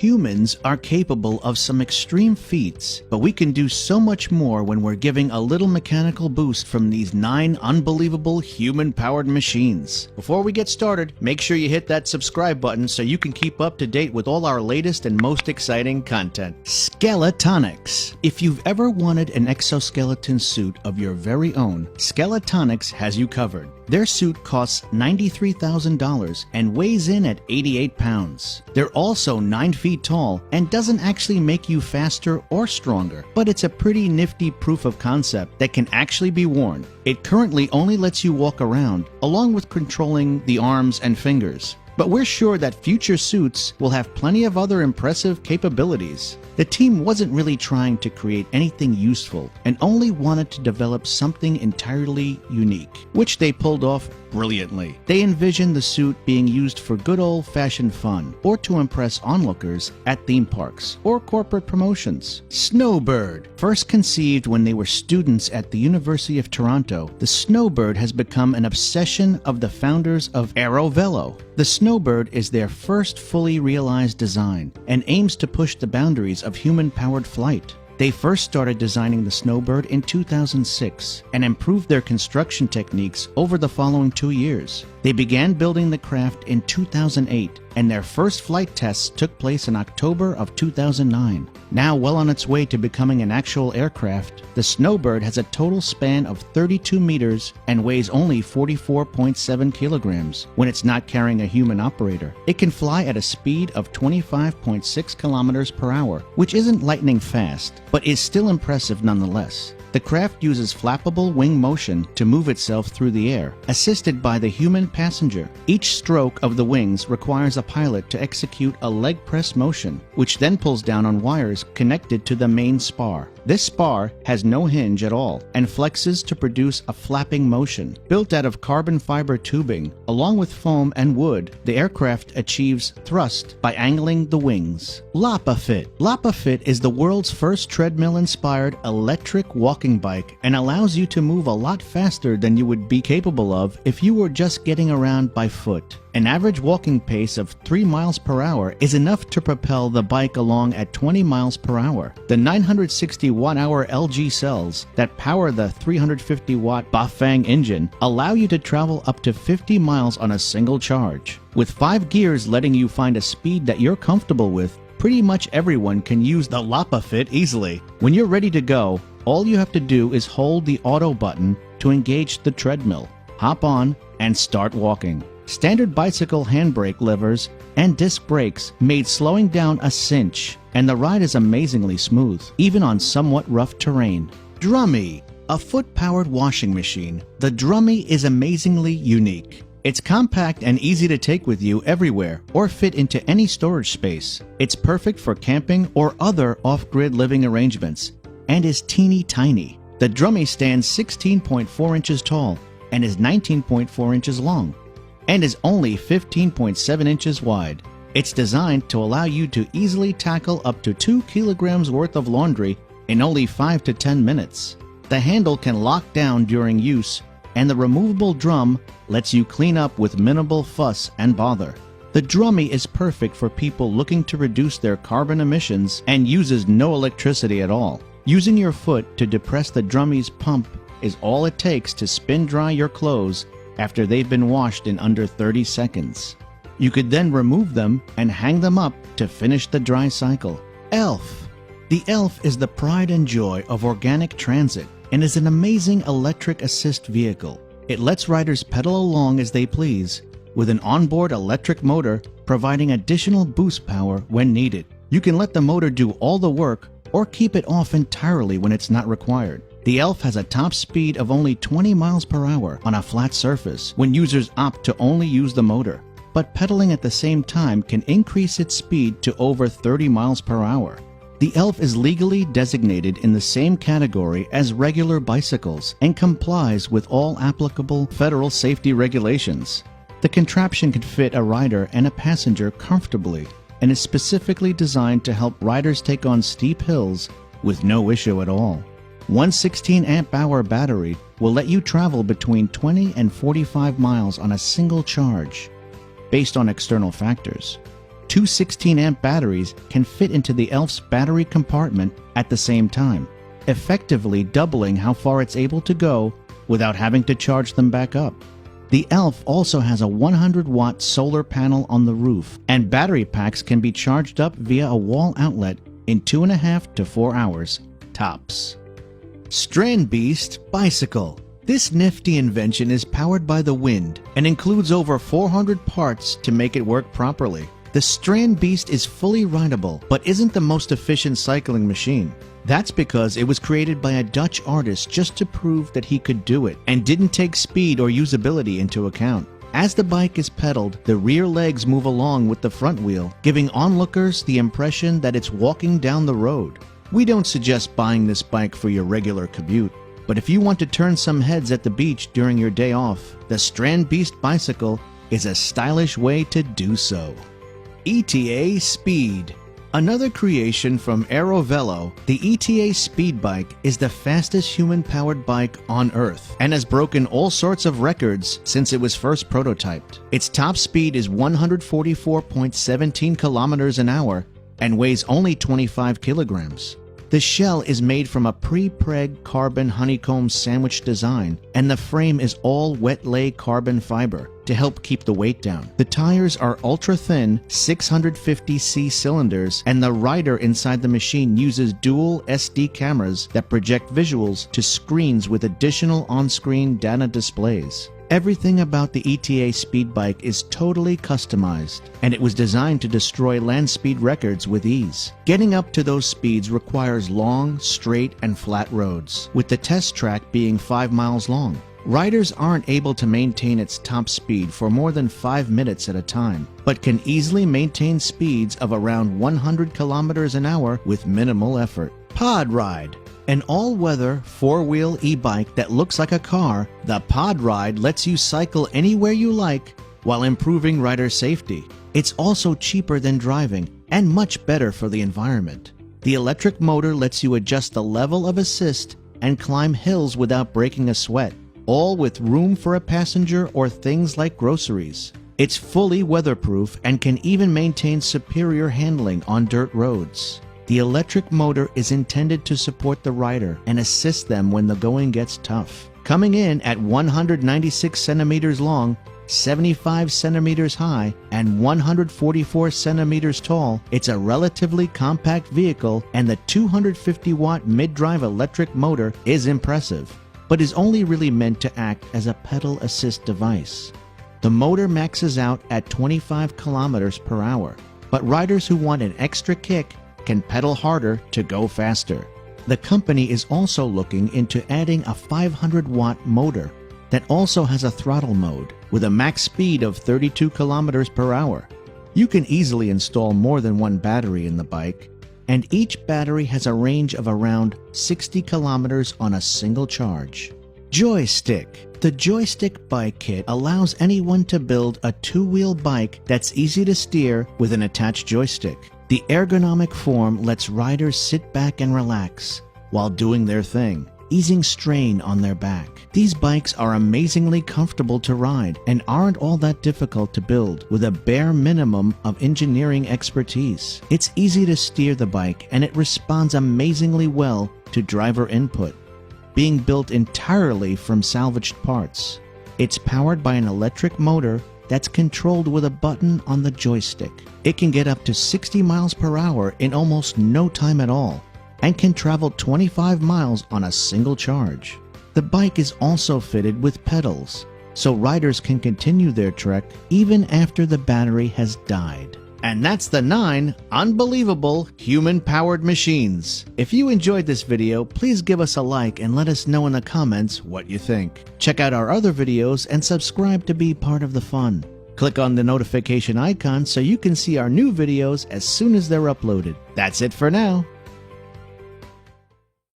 Humans are capable of some extreme feats, but we can do so much more when we're giving a little mechanical boost from these 9 unbelievable human-powered machines. Before we get started, make sure you hit that subscribe button so you can keep up to date with all our latest and most exciting content. Skeletonics. If you've ever wanted an exoskeleton suit of your very own, Skeletonics has you covered. Their suit costs $93,000 and weighs in at 88 pounds. They're also 9 feet tall and doesn't actually make you faster or stronger, but it's a pretty nifty proof of concept that can actually be worn. It currently only lets you walk around, along with controlling the arms and fingers. But we're sure that future suits will have plenty of other impressive capabilities. The team wasn't really trying to create anything useful and only wanted to develop something entirely unique, which they pulled off brilliantly. They envisioned the suit being used for good old-fashioned fun or to impress onlookers at theme parks or corporate promotions. Snowbird. First conceived when they were students at the University of Toronto, the Snowbird has become an obsession of the founders of Aerovelo. The Snowbird is their first fully realized design and aims to push the boundaries of human-powered flight. They first started designing the Snowbird in 2006 and improved their construction techniques over the following 2 years. They began building the craft in 2008, and their first flight tests took place in October of 2009. Now well on its way to becoming an actual aircraft, the Snowbird has a total span of 32 meters and weighs only 44.7 kilograms when it's not carrying a human operator. It can fly at a speed of 25.6 kilometers per hour, which isn't lightning fast, but is still impressive nonetheless. The craft uses flappable wing motion to move itself through the air, assisted by the human passenger. Each stroke of the wings requires a pilot to execute a leg press motion, which then pulls down on wires connected to the main spar. This spar has no hinge at all and flexes to produce a flapping motion. Built out of carbon fiber tubing, along with foam and wood, the aircraft achieves thrust by angling the wings. LapaFit. LapaFit is the world's first treadmill-inspired electric walking bike and allows you to move a lot faster than you would be capable of if you were just getting around by foot. An average walking pace of 3 miles per hour is enough to propel the bike along at 20 miles per hour. The 960 watt-hour LG cells that power the 350 watt Bafang engine allow you to travel up to 50 miles on a single charge. With 5 gears letting you find a speed that you're comfortable with, pretty much everyone can use the LapaFit easily. When you're ready to go, all you have to do is hold the auto button to engage the treadmill, hop on, and start walking. Standard bicycle handbrake levers and disc brakes made slowing down a cinch, and the ride is amazingly smooth, even on somewhat rough terrain. Drummy. A foot-powered washing machine, the Drummy is amazingly unique. It's compact and easy to take with you everywhere or fit into any storage space. It's perfect for camping or other off-grid living arrangements and is teeny tiny. The Drummy stands 16.4 inches tall and is 19.4 inches long, and is only 15.7 inches wide. It's designed to allow you to easily tackle up to 2 kilograms worth of laundry in only 5 to 10 minutes. The handle can lock down during use, and the removable drum lets you clean up with minimal fuss and bother. The Drummy is perfect for people looking to reduce their carbon emissions and uses no electricity at all. Using your foot to depress the Drummy's pump is all it takes to spin dry your clothes after they've been washed in under 30 seconds. You could then remove them and hang them up to finish the dry cycle. Elf. The Elf is the pride and joy of organic transit and is an amazing electric assist vehicle. It lets riders pedal along as they please, with an onboard electric motor providing additional boost power when needed. You can let the motor do all the work or keep it off entirely when it's not required. The Elf has a top speed of only 20 miles per hour on a flat surface when users opt to only use the motor, but pedaling at the same time can increase its speed to over 30 miles per hour. The Elf is legally designated in the same category as regular bicycles and complies with all applicable federal safety regulations. The contraption can fit a rider and a passenger comfortably and is specifically designed to help riders take on steep hills with no issue at all. One 16 amp hour battery will let you travel between 20 and 45 miles on a single charge, based on external factors. Two 16-amp batteries can fit into the Elf's battery compartment at the same time, effectively doubling how far it's able to go without having to charge them back up. The Elf also has a 100-watt solar panel on the roof, and battery packs can be charged up via a wall outlet in 2.5 to 4 hours, tops. Strand Beast Bicycle. This nifty invention is powered by the wind and includes over 400 parts to make it work properly. The Strand Beast is fully rideable, but isn't the most efficient cycling machine. That's because it was created by a Dutch artist just to prove that he could do it, and didn't take speed or usability into account. As the bike is pedaled, the rear legs move along with the front wheel, giving onlookers the impression that it's walking down the road. We don't suggest buying this bike for your regular commute, but if you want to turn some heads at the beach during your day off, the Strand Beast Bicycle is a stylish way to do so. ETA Speed. Another creation from Aerovelo, the ETA Speed Bike is the fastest human-powered bike on Earth and has broken all sorts of records since it was first prototyped. Its top speed is 144.17 kilometers an hour and weighs only 25 kilograms. The shell is made from a pre-preg carbon honeycomb sandwich design, and the frame is all wet-lay carbon fiber to help keep the weight down. The tires are ultra-thin 650cc cylinders, and the rider inside the machine uses dual SD cameras that project visuals to screens with additional on-screen data displays. Everything about the ETA Speed Bike is totally customized, and it was designed to destroy land speed records with ease. Getting up to those speeds requires long, straight, and flat roads, with the test track being 5 miles long. Riders aren't able to maintain its top speed for more than 5 minutes at a time, but can easily maintain speeds of around 100 kilometers an hour with minimal effort. Pod Ride. An all-weather, four-wheel e-bike that looks like a car, the Pod Ride lets you cycle anywhere you like while improving rider safety. It's also cheaper than driving and much better for the environment. The electric motor lets you adjust the level of assist and climb hills without breaking a sweat, all with room for a passenger or things like groceries. It's fully weatherproof and can even maintain superior handling on dirt roads. The electric motor is intended to support the rider and assist them when the going gets tough. Coming in at 196 centimeters long, 75 centimeters high, and 144 centimeters tall, it's a relatively compact vehicle, and the 250-watt mid-drive electric motor is impressive, but is only really meant to act as a pedal assist device. The motor maxes out at 25 kilometers per hour, but riders who want an extra kick can pedal harder to go faster. The company is also looking into adding a 500-watt motor that also has a throttle mode with a max speed of 32 kilometers per hour. You can easily install more than one battery in the bike, and each battery has a range of around 60 kilometers on a single charge. Joystick. The Joystick Bike Kit allows anyone to build a two-wheel bike that's easy to steer with an attached joystick. The ergonomic form lets riders sit back and relax while doing their thing, easing strain on their back. These bikes are amazingly comfortable to ride and aren't all that difficult to build with a bare minimum of engineering expertise. It's easy to steer the bike, and it responds amazingly well to driver input, being built entirely from salvaged parts. It's powered by an electric motor that's controlled with a button on the joystick. It can get up to 60 miles per hour in almost no time at all, and can travel 25 miles on a single charge. The bike is also fitted with pedals, so riders can continue their trek even after the battery has died. And that's the 9 unbelievable human-powered machines. If you enjoyed this video, please give us a like and let us know in the comments what you think. Check out our other videos and subscribe to be part of the fun. Click on the notification icon so you can see our new videos as soon as they're uploaded. That's it for now.